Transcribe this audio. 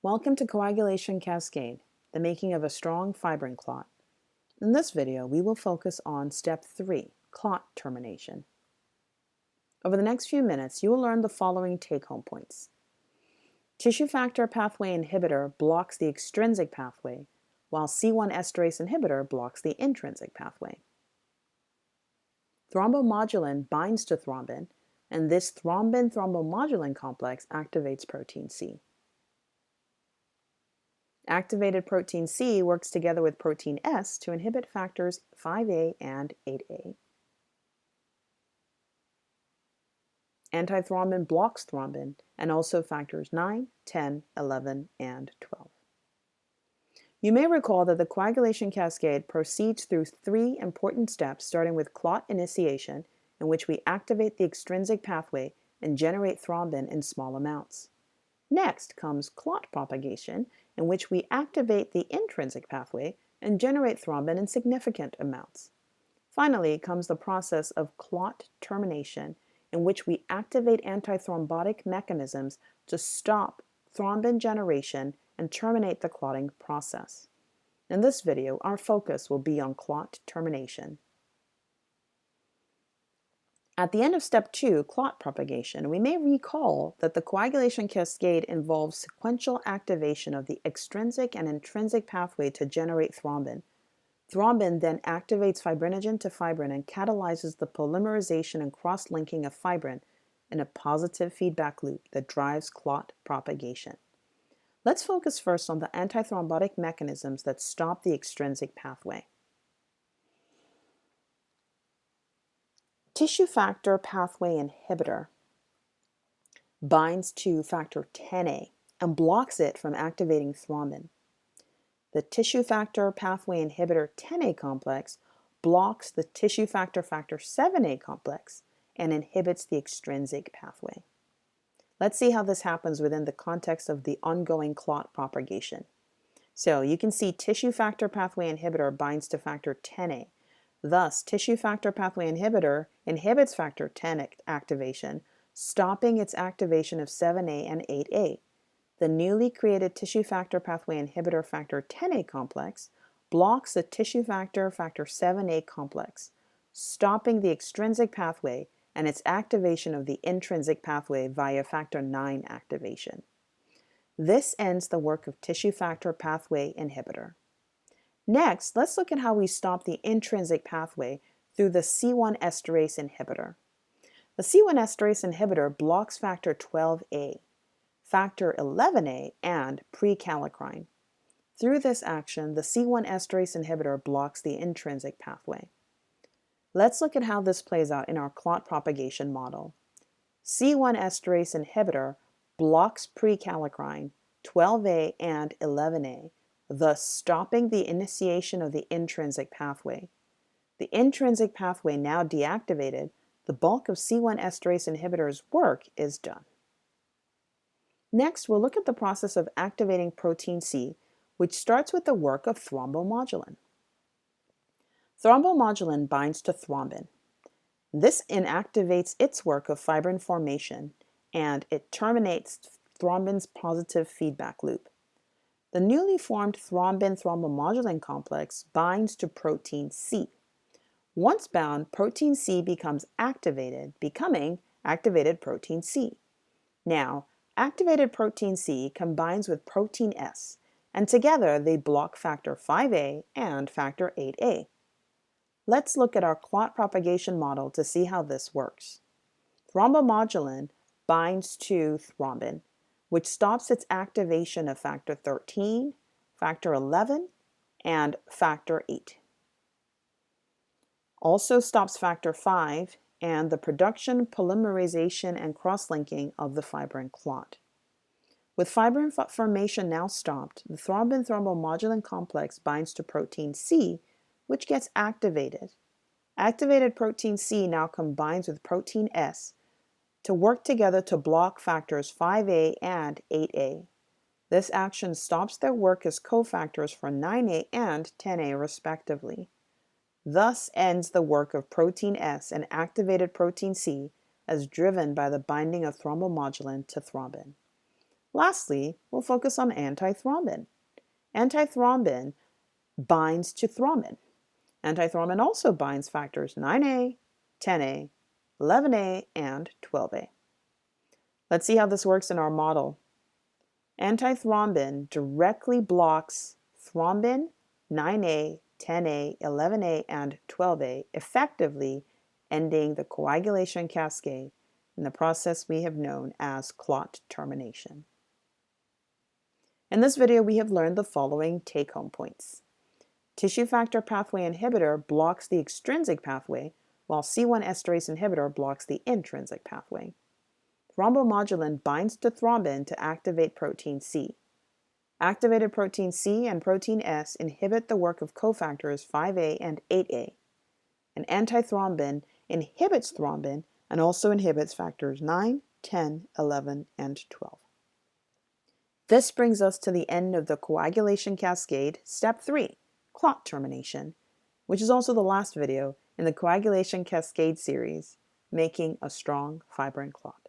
Welcome to Coagulation Cascade, the making of a strong fibrin clot. In this video, we will focus on Step 3, clot termination. Over the next few minutes, you will learn the following take-home points. Tissue factor pathway inhibitor blocks the extrinsic pathway, while C1 esterase inhibitor blocks the intrinsic pathway. Thrombomodulin binds to thrombin, and this thrombin-thrombomodulin complex activates protein C. Activated protein C works together with protein S to inhibit factors 5A and 8A. Antithrombin blocks thrombin and also factors 9, 10, 11, and 12. You may recall that the coagulation cascade proceeds through 3 important steps, starting with clot initiation, in which we activate the extrinsic pathway and generate thrombin in small amounts. Next comes clot propagation, in which we activate the intrinsic pathway and generate thrombin in significant amounts. Finally comes the process of clot termination, in which we activate antithrombotic mechanisms to stop thrombin generation and terminate the clotting process. In this video, our focus will be on clot termination. At the end of Step 2, clot propagation, we may recall that the coagulation cascade involves sequential activation of the extrinsic and intrinsic pathway to generate thrombin. Thrombin then activates fibrinogen to fibrin and catalyzes the polymerization and cross-linking of fibrin in a positive feedback loop that drives clot propagation. Let's focus first on the antithrombotic mechanisms that stop the extrinsic pathway. Tissue factor pathway inhibitor binds to factor 10A and blocks it from activating thrombin. The tissue factor pathway inhibitor 10A complex blocks the tissue factor 7A complex and inhibits the extrinsic pathway. Let's see how this happens within the context of the ongoing clot propagation. So you can see tissue factor pathway inhibitor binds to factor 10A. Thus, tissue factor pathway inhibitor inhibits factor 10 activation, stopping its activation of 7A and 8A. The newly created tissue factor pathway inhibitor factor 10A complex blocks the tissue factor 7A complex, stopping the extrinsic pathway and its activation of the intrinsic pathway via factor 9 activation. This ends the work of tissue factor pathway inhibitor. Next, let's look at how we stop the intrinsic pathway through the C1 esterase inhibitor. The C1 esterase inhibitor blocks factor 12A, factor 11A, and prekallikrein. Through this action, the C1 esterase inhibitor blocks the intrinsic pathway. Let's look at how this plays out in our clot propagation model. C1 esterase inhibitor blocks prekallikrein, 12A and 11A, thus stopping the initiation of the intrinsic pathway. The intrinsic pathway now deactivated, the bulk of C1 esterase inhibitor's work is done. Next, we'll look at the process of activating protein C, which starts with the work of thrombomodulin. Thrombomodulin binds to thrombin. This inactivates its work of fibrin formation, and it terminates thrombin's positive feedback loop. The newly formed thrombin-thrombomodulin complex binds to protein C. Once bound, protein C becomes activated, becoming activated protein C. Now, activated protein C combines with protein S, and together they block factor 5A and factor 8A. Let's look at our clot propagation model to see how this works. Thrombomodulin binds to thrombin, which stops its activation of factor 13, factor 11, and factor 8. Also stops factor 5 and the production, polymerization, and cross-linking of the fibrin clot. With fibrin formation now stopped, the thrombin-thrombomodulin complex binds to protein C, which gets activated. Activated protein C now combines with protein S to work together to block factors 5A and 8A. This action stops their work as cofactors for 9A and 10A respectively. Thus ends the work of protein S and activated protein C as driven by the binding of thrombomodulin to thrombin. Lastly, we'll focus on antithrombin. Antithrombin binds to thrombin. Antithrombin also binds factors 9A, 10A, 11A, and 12A. Let's see how this works in our model. Antithrombin directly blocks thrombin 9A, 10A, 11A, and 12A, effectively ending the coagulation cascade in the process we have known as clot termination. In this video, we have learned the following take-home points. Tissue factor pathway inhibitor blocks the extrinsic pathway, while C1 esterase inhibitor blocks the intrinsic pathway. Thrombomodulin binds to thrombin to activate protein C. Activated protein C and protein S inhibit the work of cofactors 5A and 8A. And antithrombin inhibits thrombin and also inhibits factors 9, 10, 11, and 12. This brings us to the end of the coagulation cascade, step 3, clot termination, which is also the last video in the coagulation cascade series, making a strong fibrin clot.